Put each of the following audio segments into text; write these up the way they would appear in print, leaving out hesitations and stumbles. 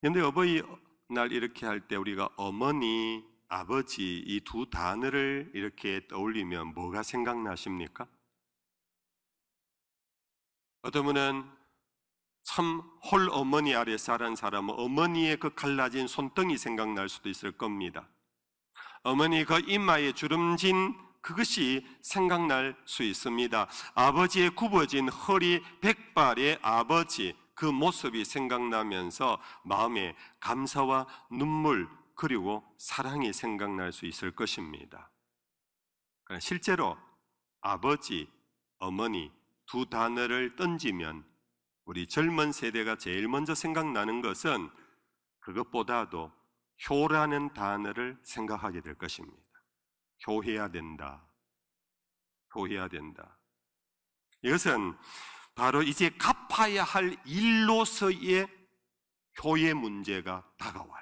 그런데 어버이날 이렇게 할 때 우리가 어머니, 아버지 이 두 단어를 이렇게 떠올리면 뭐가 생각나십니까? 어떤 분은 참 홀 어머니 아래 자란 사람은 어머니의 그 갈라진 손등이 생각날 수도 있을 겁니다. 어머니 그 이마에 주름진 그것이 생각날 수 있습니다. 아버지의 굽어진 허리 백발의 아버지 그 모습이 생각나면서 마음에 감사와 눈물 그리고 사랑이 생각날 수 있을 것입니다. 실제로 아버지, 어머니 두 단어를 던지면 우리 젊은 세대가 제일 먼저 생각나는 것은 그것보다도 효라는 단어를 생각하게 될 것입니다. 효해야 된다. 효해야 된다. 이것은 바로 이제 갚아야 할 일로서의 효의 문제가 다가와요.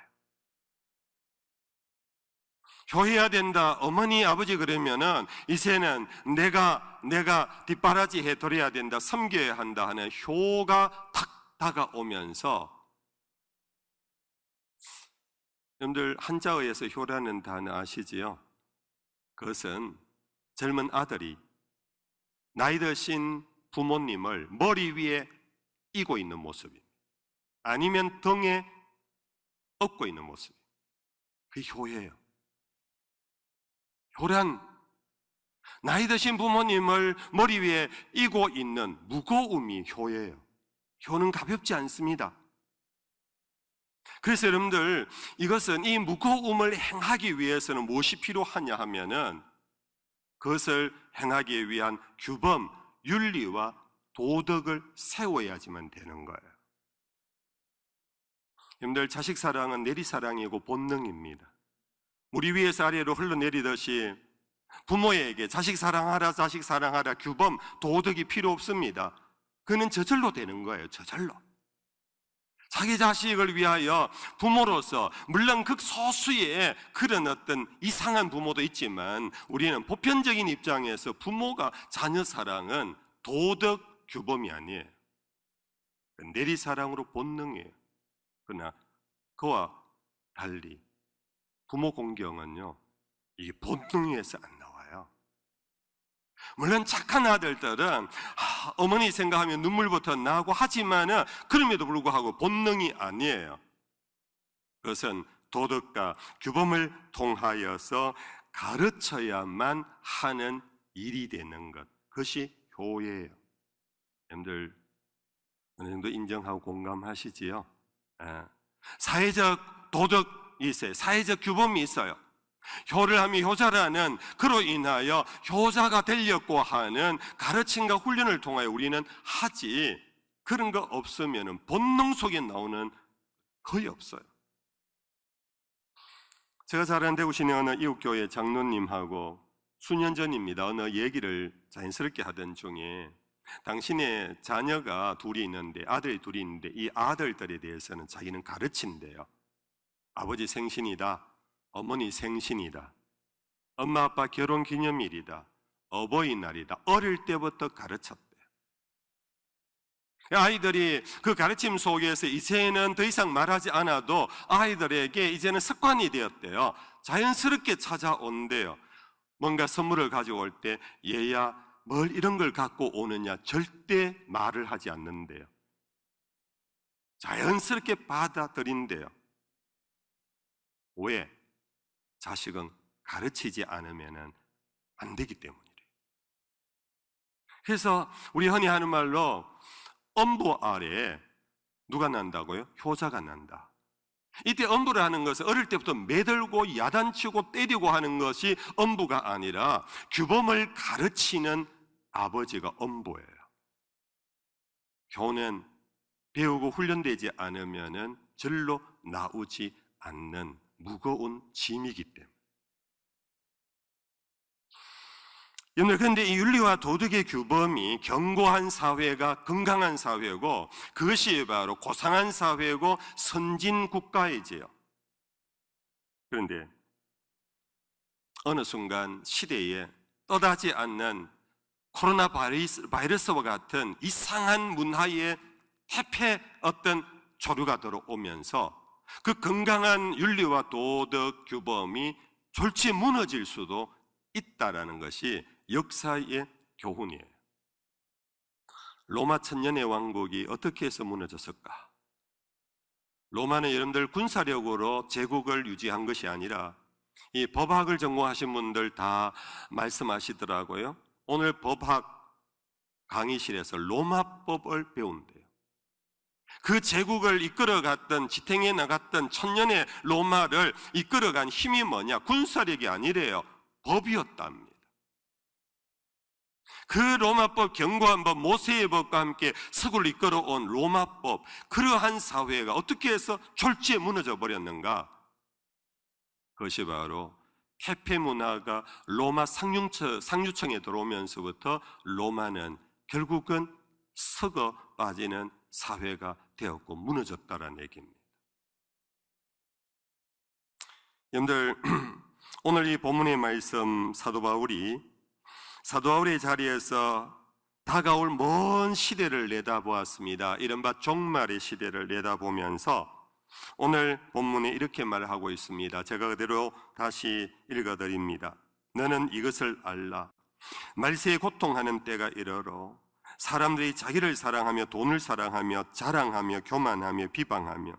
효해야 된다. 어머니, 아버지 그러면은 이제는 내가 뒷바라지 해드려야 된다. 섬겨야 한다 하는 효가 탁 다가오면서 여러분들 한자어에서 효라는 단어 아시지요? 그것은 젊은 아들이 나이 드신 부모님을 머리 위에 이고 있는 모습입니다. 아니면 등에 업고 있는 모습입니다. 그게 효예요. 효란, 나이 드신 부모님을 머리 위에 이고 있는 무거움이 효예요. 효는 가볍지 않습니다. 그래서 여러분들 이것은 이 무거움을 행하기 위해서는 무엇이 필요하냐 하면은 그것을 행하기 위한 규범, 윤리와 도덕을 세워야지만 되는 거예요. 여러분들 자식 사랑은 내리사랑이고 본능입니다. 우리 위에서 아래로 흘러내리듯이 부모에게 자식 사랑하라 규범, 도덕이 필요 없습니다. 그는 저절로 되는 거예요. 저절로. 자기 자식을 위하여 부모로서 물론 극소수의 그런 어떤 이상한 부모도 있지만 우리는 보편적인 입장에서 부모가 자녀 사랑은 도덕 규범이 아니에요. 내리사랑으로 본능이에요. 그러나 그와 달리 부모 공경은요, 이게 본능에서 안 나와요. 물론 착한 아들들은 어머니 생각하면 눈물부터 나고 하지만은 그럼에도 불구하고 본능이 아니에요. 그것은 도덕과 규범을 통하여서 가르쳐야만 하는 일이 되는 것, 그것이 효예요. 여러분들 어느 정도 인정하고 공감하시지요? 사회적 도덕이 있어요. 사회적 규범이 있어요. 효를 하면 효자라는, 그로 인하여 효자가 되려고 하는 가르침과 훈련을 통하여 우리는 하지, 그런 거 없으면 본능 속에 나오는 거의 없어요. 제가 잘 아는 대구 시내 어느 이웃교회 장로님하고 수년 전입니다. 어느 얘기를 자연스럽게 하던 중에 당신의 자녀가 둘이 있는데, 아들이 둘이 있는데 이 아들들에 대해서는 자기는 가르친대요. 아버지 생신이다, 어머니 생신이다, 엄마 아빠 결혼기념일이다, 어버이날이다, 어릴 때부터 가르쳤대요. 아이들이 그 가르침 속에서 이제는 더 이상 말하지 않아도 아이들에게 이제는 습관이 되었대요. 자연스럽게 찾아온대요. 뭔가 선물을 가져올 때 얘야 뭘 이런 걸 갖고 오느냐 절대 말을 하지 않는데요. 자연스럽게 받아들인대요. 왜? 자식은 가르치지 않으면 안 되기 때문이래요. 그래서 우리 흔히 하는 말로 엄부 아래에 누가 난다고요? 효자가 난다. 이때 엄부를 하는 것은 어릴 때부터 매들고 야단치고 때리고 하는 것이 엄부가 아니라 규범을 가르치는 아버지가 엄부예요. 효는 배우고 훈련되지 않으면 절로 나오지 않는 무거운 짐이기 때문에. 여러분들, 그런데 이 윤리와 도덕의 규범이 견고한 사회가 건강한 사회고, 그것이 바로 고상한 사회고 선진 국가이지요. 그런데 어느 순간 시대에 떠나지 않는 코로나 바이러스와 같은 이상한 문화의 해패 어떤 조류가 들어오면서 그 건강한 윤리와 도덕 규범이 졸지에 무너질 수도 있다라는 것이 역사의 교훈이에요. 로마 천년의 왕국이 어떻게 해서 무너졌을까? 로마는 여러분들 군사력으로 제국을 유지한 것이 아니라, 이 법학을 전공하신 분들 다 말씀하시더라고요. 오늘 법학 강의실에서 로마법을 배운대요. 그 제국을 이끌어갔던, 지탱해 나갔던 천년의 로마를 이끌어간 힘이 뭐냐? 군사력이 아니래요. 법이었답니다. 그 로마법, 견고한 법, 모세의 법과 함께 서구를 이끌어온 로마법, 그러한 사회가 어떻게 해서 졸지에 무너져 버렸는가? 그것이 바로 퇴폐 문화가 로마 상류층에 들어오면서부터 로마는 결국은 썩어 빠지는 사회가 되었고 무너졌다라는 얘기입니다. 여러분들, 오늘 이 본문의 말씀, 사도 바울의 자리에서 다가올 먼 시대를 내다보았습니다. 이른바 종말의 시대를 내다보면서 오늘 본문에 이렇게 말하고 있습니다. 제가 그대로 다시 읽어드립니다. 너는 이것을 알라. 말세에 고통하는 때가 이르러 사람들이 자기를 사랑하며 돈을 사랑하며 자랑하며 교만하며 비방하며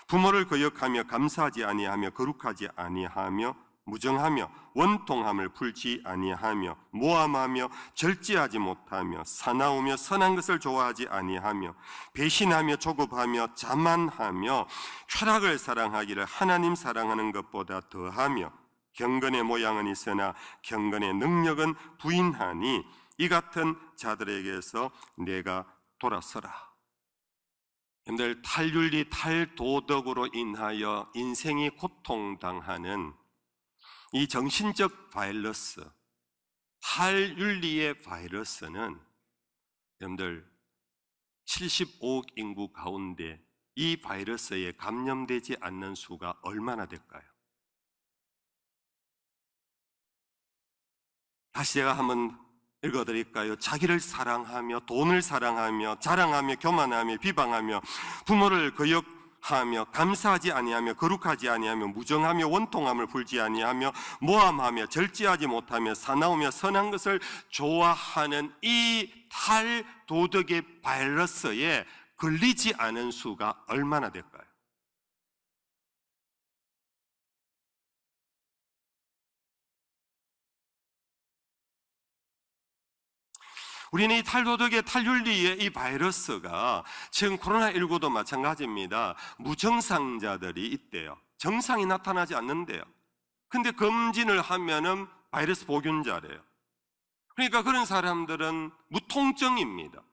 부모를 거역하며 감사하지 아니하며 거룩하지 아니하며 무정하며 원통함을 풀지 아니하며 모함하며 절제하지 못하며 사나우며 선한 것을 좋아하지 아니하며 배신하며 조급하며 자만하며 쾌락을 사랑하기를 하나님 사랑하는 것보다 더하며 경건의 모양은 있으나 경건의 능력은 부인하니 이 같은 자들에게서 내가 돌아서라. 여러분들, 탈윤리, 탈도덕으로 인하여 인생이 고통당하는 이 정신적 바이러스, 탈윤리의 바이러스는 여러분들 75억 인구 가운데 이 바이러스에 감염되지 않는 수가 얼마나 될까요? 다시 제가 한번 읽어드릴까요? 자기를 사랑하며 돈을 사랑하며 자랑하며 교만하며 비방하며 부모를 거역하며 감사하지 아니하며 거룩하지 아니하며 무정하며 원통함을 풀지 아니하며 모함하며 절제하지 못하며 사나우며 선한 것을 좋아하는 이 탈도덕의 바이러스에 걸리지 않은 수가 얼마나 될까요? 우리는 이 탈도덕의 탈윤리의 이 바이러스가 지금 코로나19도 마찬가지입니다. 무증상자들이 있대요. 증상이 나타나지 않는데요. 근데 검진을 하면은 바이러스 보균자래요. 그러니까 그런 사람들은 무통증입니다.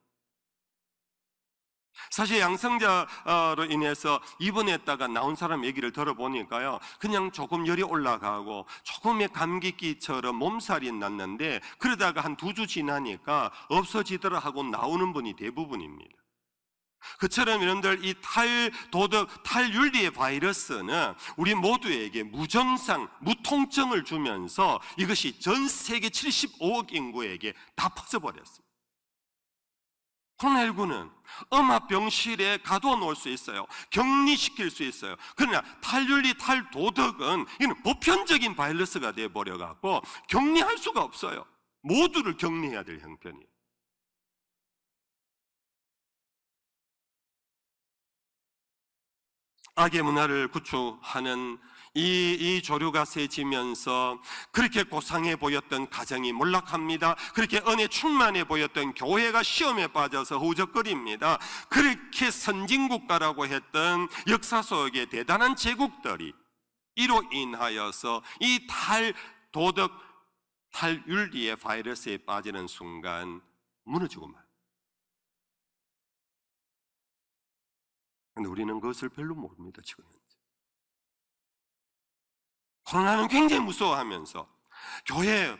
사실 양성자로 인해서 입원했다가 나온 사람 얘기를 들어보니까요, 그냥 조금 열이 올라가고 조금의 감기기처럼 몸살이 났는데 그러다가 한 2주 지나니까 없어지더라 하고 나오는 분이 대부분입니다. 그처럼 여러분들, 이 탈도덕, 탈윤리의 바이러스는 우리 모두에게 무증상, 무통증을 주면서 이것이 전 세계 75억 인구에게 다 퍼져버렸습니다. 코로나19는 음압병실에 가둬 놓을 수 있어요. 격리시킬 수 있어요. 그러나 탈윤리, 탈도덕은 이는 보편적인 바이러스가 되어버려갖고 격리할 수가 없어요. 모두를 격리해야 될 형편이에요. 악의 문화를 구축하는 이 조류가 세지면서 그렇게 고상해 보였던 가정이 몰락합니다. 그렇게 은혜 충만해 보였던 교회가 시험에 빠져서 허우적거립니다. 그렇게 선진국가라고 했던 역사 속의 대단한 제국들이 이로 인하여서 이 탈도덕, 탈윤리의 바이러스에 빠지는 순간 무너지고만. 그런데 우리는 그것을 별로 모릅니다. 지금 코로나는 굉장히 무서워하면서 교회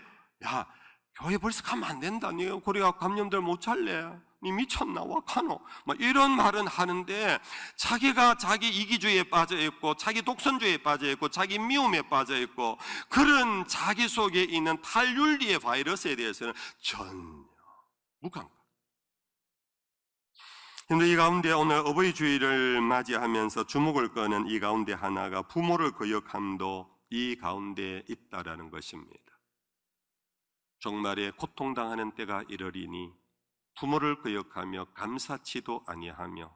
벌써 가면 안 된다. 니 고리가 감염들 못 살래. 니 미쳤나? 와 카노? 막 이런 말은 하는데 자기가 자기 이기주의에 빠져 있고 자기 독선주의에 빠져 있고 자기 미움에 빠져 있고 그런 자기 속에 있는 탈윤리의 바이러스에 대해서는 전혀 무감각. 근데 이 가운데 오늘 어버이 주일을 맞이하면서 주목을 끄는 이 가운데 하나가 부모를 거역함도 이 가운데 있다라는 것입니다. 종말에 고통당하는 때가 이르리니 부모를 거역하며 감사치도 아니하며,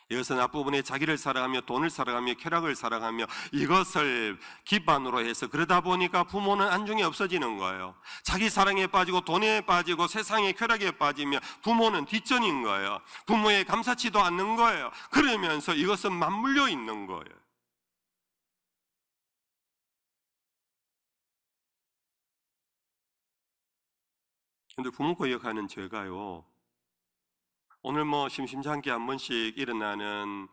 이것은 앞부분에 자기를 사랑하며 돈을 사랑하며 쾌락을 사랑하며 이것을 기반으로 해서 그러다 보니까 부모는 안중에 없어지는 거예요. 자기 사랑에 빠지고 돈에 빠지고 세상의 쾌락에 빠지며 부모는 뒷전인 거예요. 부모에 감사치도 않는 거예요. 그러면서 이것은 맞물려 있는 거예요. 근데 부모 거역하는 죄가요, 오늘 심심찮게 한 번씩 일어나는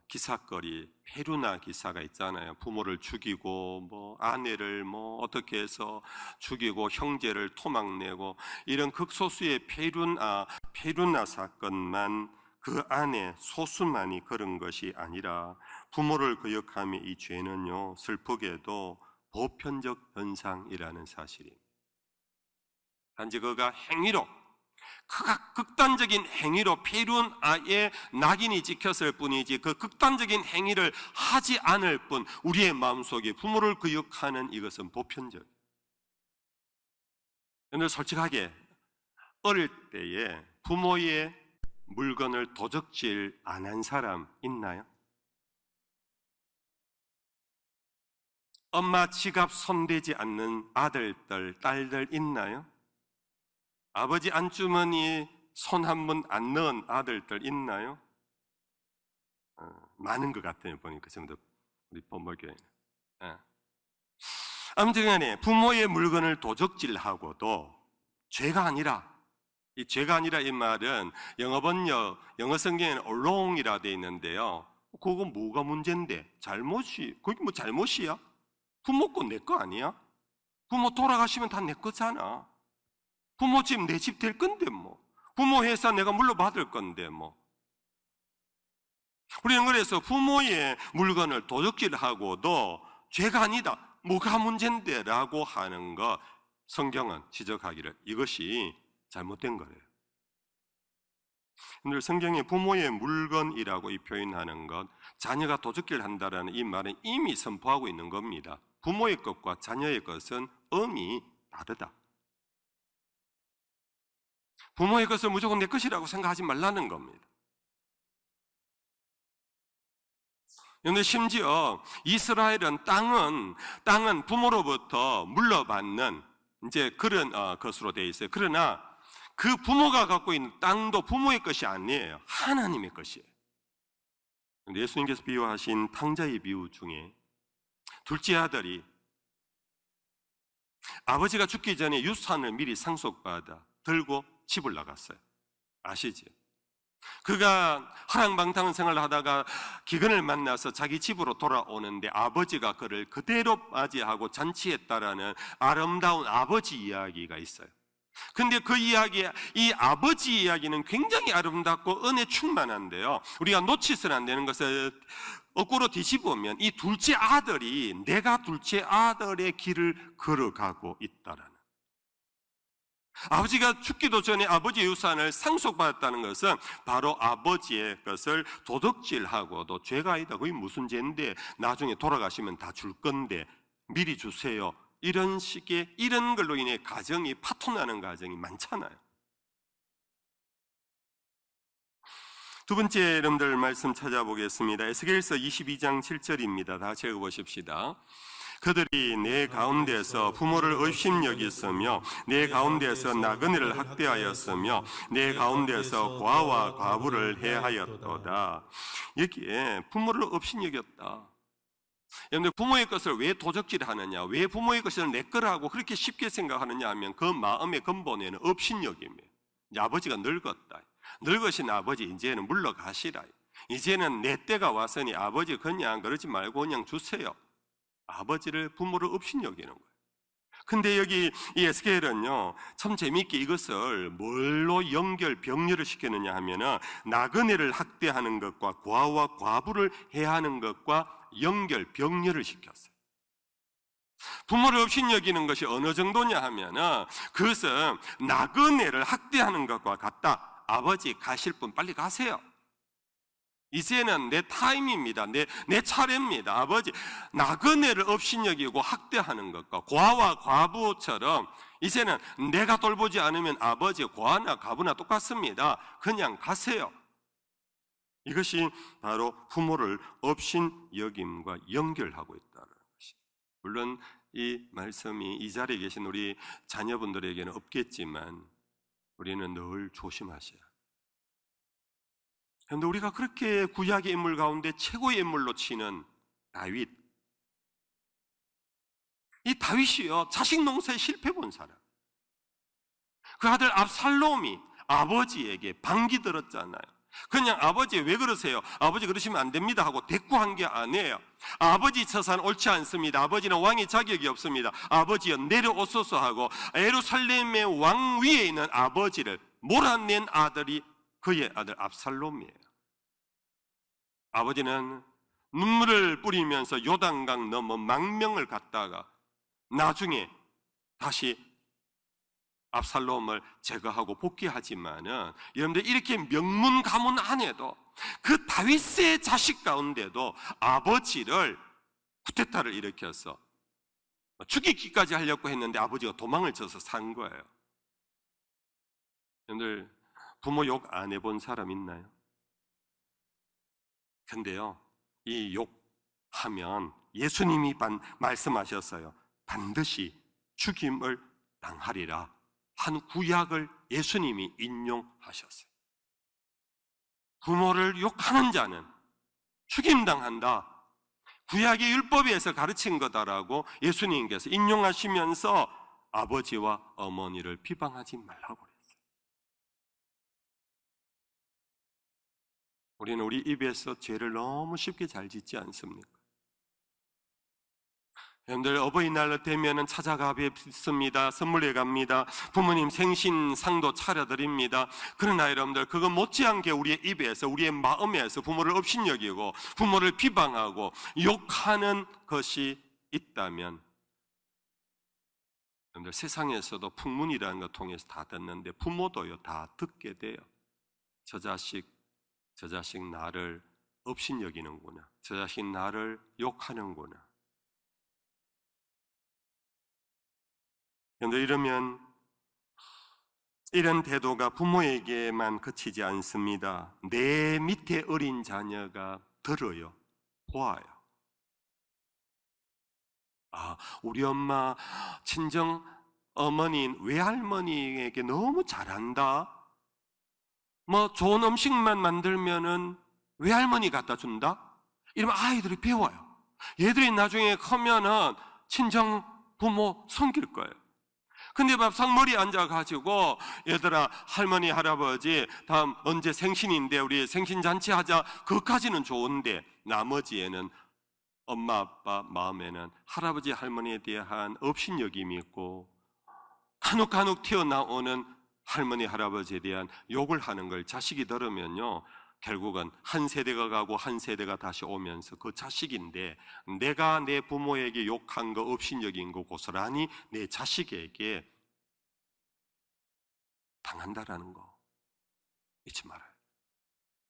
기사거리, 페루나 기사가 있잖아요. 부모를 죽이고 아내를 어떻게 해서 죽이고 형제를 토막내고, 이런 극소수의 페루나 사건만, 그 안에 소수만이 그런 것이 아니라 부모를 거역함의 이 죄는요, 슬프게도 보편적 현상이라는 사실입니다. 단지 그가 행위로, 극단적인 행위로 페룬아의 낙인이 찍혔을 뿐이지 그 극단적인 행위를 하지 않을 뿐 우리의 마음속에 부모를 거역하는 이것은 보편적. 그런데 솔직하게 어릴 때에 부모의 물건을 도적질 안 한 사람 있나요? 엄마 지갑 손대지 않는 아들들, 딸들 있나요? 아버지 안주머니에 손 한 번 안 넣은 아들들 있나요? 많은 것 같아요. 보니까 전부 우리 본모교회는. 아무튼 간에 부모의 물건을 도적질하고도 죄가 아니라, 이 죄가 아니라 이 말은 영어 번역, 영어 성경에는 along이라 되어 있는데요, 그거 뭐가 문제인데? 그게 뭐 잘못이야? 부모 거 내 거 아니야? 부모 돌아가시면 다 내 거잖아. 부모 집 내 집 될 건데 부모 회사 내가 물려받을 건데 우리는 그래서 부모의 물건을 도적질하고도 죄가 아니다, 뭐가 문제인데 라고 하는 것, 성경은 지적하기를 이것이 잘못된 거예요. 오늘 성경에 부모의 물건이라고 이 표현하는 것, 자녀가 도적질한다라는 이 말은 이미 선포하고 있는 겁니다. 부모의 것과 자녀의 것은 의미 다르다. 부모의 것을 무조건 내 것이라고 생각하지 말라는 겁니다. 그런데 심지어 이스라엘은 땅은 부모로부터 물려받는 이제 그런 것으로 되어 있어요. 그러나 그 부모가 갖고 있는 땅도 부모의 것이 아니에요. 하나님의 것이에요. 예수님께서 비유하신 탕자의 비유 중에 둘째 아들이 아버지가 죽기 전에 유산을 미리 상속받아 들고 집을 나갔어요. 아시죠? 그가 화랑방탕한 생활을 하다가 기근을 만나서 자기 집으로 돌아오는데 아버지가 그를 그대로 맞이하고 잔치했다라는 아름다운 아버지 이야기가 있어요. 근데 그 이야기, 이 아버지 이야기는 굉장히 아름답고 은혜 충만한데요, 우리가 놓치서는 안 되는 것을 거꾸로 뒤집으면 이 둘째 아들이 내가 둘째 아들의 길을 걸어가고 있다라는, 아버지가 죽기도 전에 아버지의 유산을 상속받았다는 것은 바로 아버지의 것을 도둑질하고도 죄가 아니다, 그게 무슨 죄인데 나중에 돌아가시면 다 줄 건데 미리 주세요, 이런 식의, 이런 걸로 인해 가정이 파토나는 가정이 많잖아요. 두 번째 여러분들 말씀 찾아보겠습니다. 에스겔서 22장 7절입니다. 다 같이 읽어보십시다. 그들이 내 가운데서 부모를 업심여겼으며 내 가운데서 나그네를 학대하였으며 내 가운데서 과와 과부를 해하였도다. 여기에 부모를 업심여겼다. 여러분들 부모의 것을 왜 도적질하느냐, 왜 부모의 것을 내 거라고 그렇게 쉽게 생각하느냐 하면 그 마음의 근본에는 업신여김이에요. 아버지가 늙었다, 늙으신 아버지 이제는 물러가시라, 이제는 내 때가 왔으니 아버지 그냥 그러지 말고 그냥 주세요. 아버지를, 부모를 업신여기는 거예요. 근데 여기 이 에스겔은요, 참 재미있게 이것을 뭘로 병렬을 시키느냐 하면은 나그네를 학대하는 것과 과와 과부를 해하는 것과 병렬을 시켰어요. 부모를 업신여기는 것이 어느 정도냐 하면은 그것은 나그네를 학대하는 것과 같다. 아버지 가실 분 빨리 가세요. 이제는 내 타임입니다. 내 차례입니다. 아버지, 나그네를 업신여기고 학대하는 것과 고아와 과부처럼 이제는 내가 돌보지 않으면 아버지, 고아나 과부나 똑같습니다. 그냥 가세요. 이것이 바로 부모를 업신여김과 연결하고 있다는 것이. 물론 이 말씀이 이 자리에 계신 우리 자녀분들에게는 없겠지만 우리는 늘 조심하셔야 합니다. 그런데 우리가 그렇게 구약의 인물 가운데 최고의 인물로 치는 다윗, 이 다윗이요 자식 농사에 실패 본 사람. 그 아들 압살롬이 아버지에게 반기 들었잖아요. 그냥 아버지 왜 그러세요? 아버지 그러시면 안 됩니다 하고 대꾸한 게 아니에요. 아버지 처사는 옳지 않습니다. 아버지는 왕의 자격이 없습니다. 아버지여 내려오소서 하고 예루살렘의 왕 위에 있는 아버지를 몰아낸 아들이 그의 아들 압살롬이에요. 아버지는 눈물을 뿌리면서 요단강 넘어 망명을 갔다가 나중에 다시 압살롬을 제거하고 복귀하지만은 여러분들 이렇게 명문 가문 안에도 그 다윗의 자식 가운데도 아버지를 쿠데타를 일으켜서 죽이기까지 하려고 했는데 아버지가 도망을 쳐서 산 거예요. 여러분들 부모 욕 안 해본 사람 있나요? 근데요, 이 욕하면 예수님이 말씀하셨어요. 반드시 죽임을 당하리라 한 구약을 예수님이 인용하셨어요. 부모를 욕하는 자는 죽임당한다. 구약의 율법에서 가르친 거다라고 예수님께서 인용하시면서 아버지와 어머니를 비방하지 말라고 그랬어요. 우리는 우리 입에서 죄를 너무 쉽게 잘 짓지 않습니까? 여러분들 어버이날 되면은 찾아가 뵙습니다. 선물해 갑니다. 부모님 생신상도 차려드립니다. 그러나 여러분들 그거 못지않게 우리의 입에서 우리의 마음에서 부모를 업신여기고 부모를 비방하고 욕하는 것이 있다면 여러분들 세상에서도 풍문이라는 거 통해서 다 듣는데 부모도요 다 듣게 돼요. 저 자식 나를 업신여기는구나. 저 자식 나를 욕하는구나. 그런데 이러면 이런 태도가 부모에게만 그치지 않습니다. 내 밑에 어린 자녀가 들어요, 보아요. 우리 엄마 친정 어머니인 외할머니에게 너무 잘한다. 좋은 음식만 만들면은 외할머니 갖다 준다. 이러면 아이들이 배워요. 얘들이 나중에 크면은 친정 부모 섬길 거예요. 근데 막상 머리에 앉아가지고 얘들아 할머니 할아버지 다음 언제 생신인데 우리 생신잔치 하자, 그것까지는 좋은데 나머지에는 엄마 아빠 마음에는 할아버지 할머니에 대한 업신여김이 있고 간혹 튀어나오는 할머니 할아버지에 대한 욕을 하는 걸 자식이 들으면요 결국은 한 세대가 가고 한 세대가 다시 오면서 그 자식인데 내가 내 부모에게 욕한 거 업신여긴 거 고스란히 내 자식에게 당한다라는 거 잊지 말아요.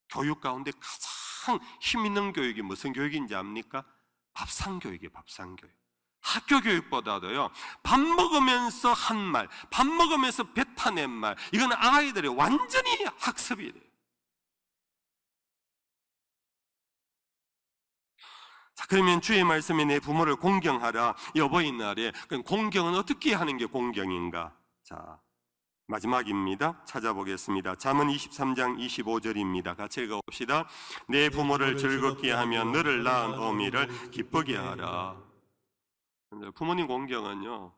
교육 가운데 가장 힘 있는 교육이 무슨 교육인지 압니까? 밥상교육이에요. 밥상교육. 학교 교육보다도요 밥 먹으면서 한 말, 밥 먹으면서 뱉어낸 말, 이건 아이들이 완전히 학습이 돼요. 자, 그러면 주의 말씀에 내 부모를 공경하라. 이 어버이날에 공경은 어떻게 하는 게 공경인가? 자, 마지막입니다. 찾아보겠습니다. 잠언 23장 25절입니다. 같이 읽어봅시다. 내 부모를 즐겁게 하며 너를 낳은 어미를 기쁘게 하라. 부모님 공경은요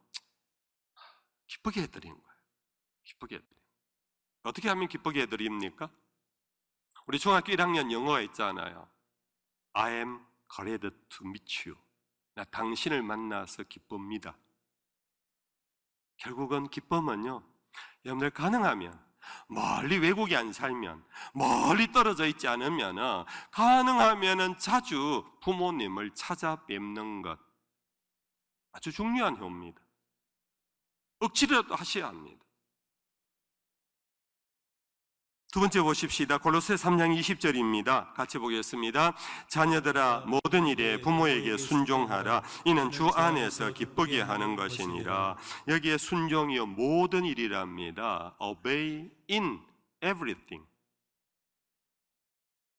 기쁘게 해드리는 거예요. 기쁘게 해드리는 거예요. 어떻게 하면 기쁘게 해드립니까? 우리 중학교 1학년 영어가 있잖아요. I am glad to meet you. 나 당신을 만나서 기쁩니다. 결국은 기쁨은요 여러분들 가능하면 멀리 외국에 안 살면 멀리 떨어져 있지 않으면 가능하면 자주 부모님을 찾아뵙는 것 아주 중요한 효입니다. 억지로라도 하셔야 합니다. 두 번째 보십시다. 골로새 3장 20절입니다. 같이 보겠습니다. 자녀들아 모든 일에 부모에게 순종하라. 이는 주 안에서 기쁘게 하는 것이니라. 여기에 순종이요 모든 일이랍니다. Obey in everything.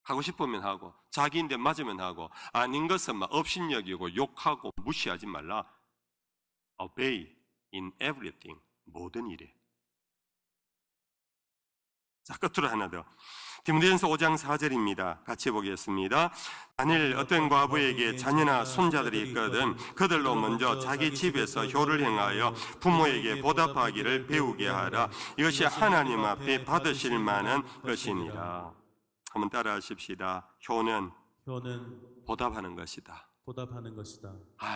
하고 싶으면 하고, 자기인데 맞으면 하고, 아닌 것은 막 업신여기고 욕하고 무시하지 말라. Obey in everything. 모든 일에. 자, 끝으로 하나 더. 디모데전서 5장 4절입니다. 같이 보겠습니다. 만일 어떤 과부에게 자녀나 손자들이 있거든 그들로 먼저 자기 집에서 효를 행하여 부모에게 보답하기를 배우게 하라. 이것이 하나님 앞에 받으실 만한 것이니라. 한번 따라 하십시다. 효는 보답하는 것이다. 보답하는 것이다.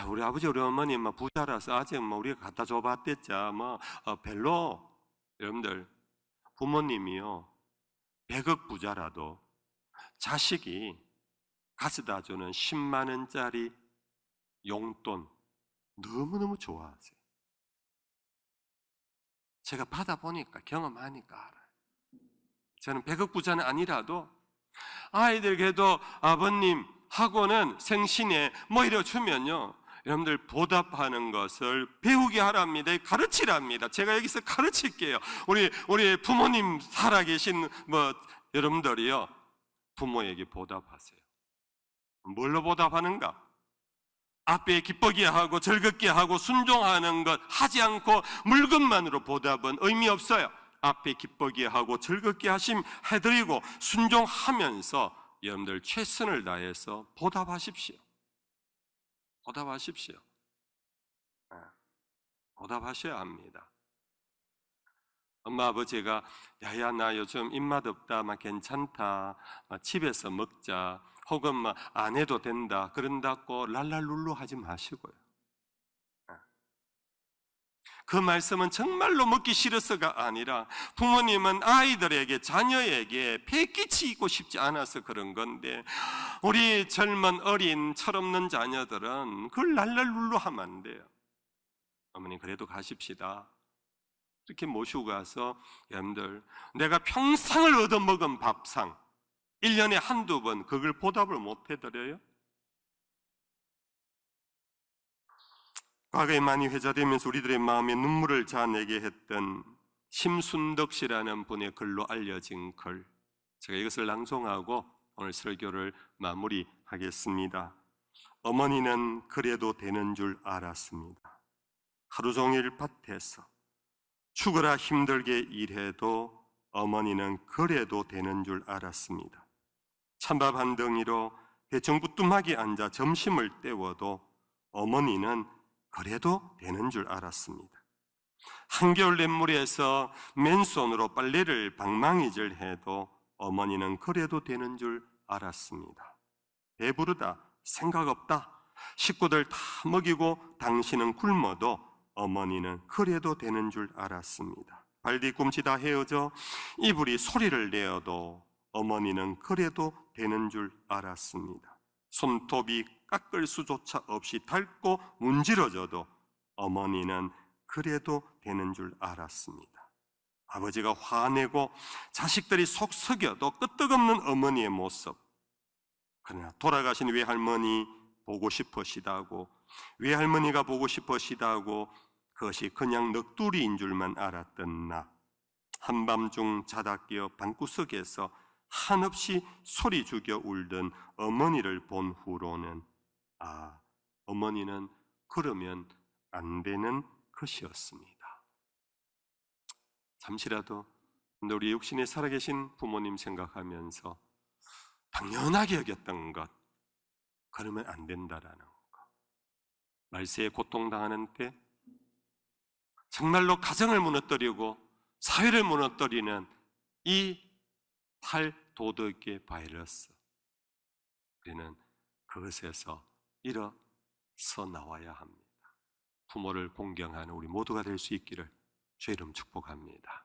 우리 아버지 우리 어머니 부자라서 아직 우리가 갖다 줘봤댔자 별로. 여러분들 부모님이요 100억 부자라도 자식이 가져다 주는 10만 원짜리 용돈 너무너무 좋아하세요. 제가 받아보니까 경험하니까 알아요. 저는 100억 부자는 아니라도 아이들 그래도 아버님 하고는 생신에 이래 주면요 여러분들 보답하는 것을 배우게 하랍니다. 가르치랍니다. 제가 여기서 가르칠게요. 우리 부모님 살아계신 여러분들이요 부모에게 보답하세요. 뭘로 보답하는가? 앞에 기쁘게 하고 즐겁게 하고 순종하는 것 하지 않고 물건만으로 보답은 의미 없어요. 앞에 기쁘게 하고 즐겁게 하심 해드리고 순종하면서 여러분들 최선을 다해서 보답하십시오. 보답하십시오. 보답하셔야 합니다. 엄마 아버지가 야야 나 요즘 입맛 없다 괜찮다 집에서 먹자 혹은 안 해도 된다 그런다고 랄랄룰루 하지 마시고요. 그 말씀은 정말로 먹기 싫어서가 아니라 부모님은 아이들에게 자녀에게 패기치고 싶지 않아서 그런 건데 우리 젊은 어린 철없는 자녀들은 그걸 랄랄룰루 하면 안 돼요. 어머니 그래도 가십시다. 이렇게 모시고 가서 여러분들 내가 평생을 얻어먹은 밥상 1년에 한두 번 그걸 보답을 못 해드려요? 과거에 많이 회자되면서 우리들의 마음에 눈물을 자아내게 했던 심순덕 씨라는 분의 글로 알려진 글, 제가 이것을 낭송하고 오늘 설교를 마무리하겠습니다. 어머니는 그래도 되는 줄 알았습니다. 하루 종일 밭에서 죽어라 힘들게 일해도 어머니는 그래도 되는 줄 알았습니다. 찬밥 한 덩이로 대충 부뚜막에 앉아 점심을 때워도 어머니는 그래도 되는 줄 알았습니다. 한겨울 냇물에서 맨손으로 빨래를 방망이질 해도 어머니는 그래도 되는 줄 알았습니다. 배부르다, 생각 없다, 식구들 다 먹이고 당신은 굶어도 어머니는 그래도 되는 줄 알았습니다. 발뒤꿈치 다 헤어져 이불이 소리를 내어도 어머니는 그래도 되는 줄 알았습니다. 손톱이 깎을 수조차 없이 닳고 문지러져도 어머니는 그래도 되는 줄 알았습니다. 아버지가 화내고 자식들이 속 썩여도 끄떡없는 어머니의 모습, 그러나 돌아가신 외할머니 보고 싶으시다고, 외할머니가 보고 싶으시다고 그것이 그냥 넋두리인 줄만 알았던 나, 한밤중 자다 깨어 방구석에서 한없이 소리 죽여 울던 어머니를 본 후로는 어머니는 그러면 안 되는 것이었습니다. 잠시라도 우리 육신에 살아계신 부모님 생각하면서 당연하게 여겼던 것, 그러면 안 된다라는 것. 말세에 고통당하는 때 정말로 가정을 무너뜨리고 사회를 무너뜨리는 이 탈도덕의 바이러스, 우리는 그것에서 일어서 나와야 합니다. 부모를 공경하는 우리 모두가 될 수 있기를 주의 이름 축복합니다.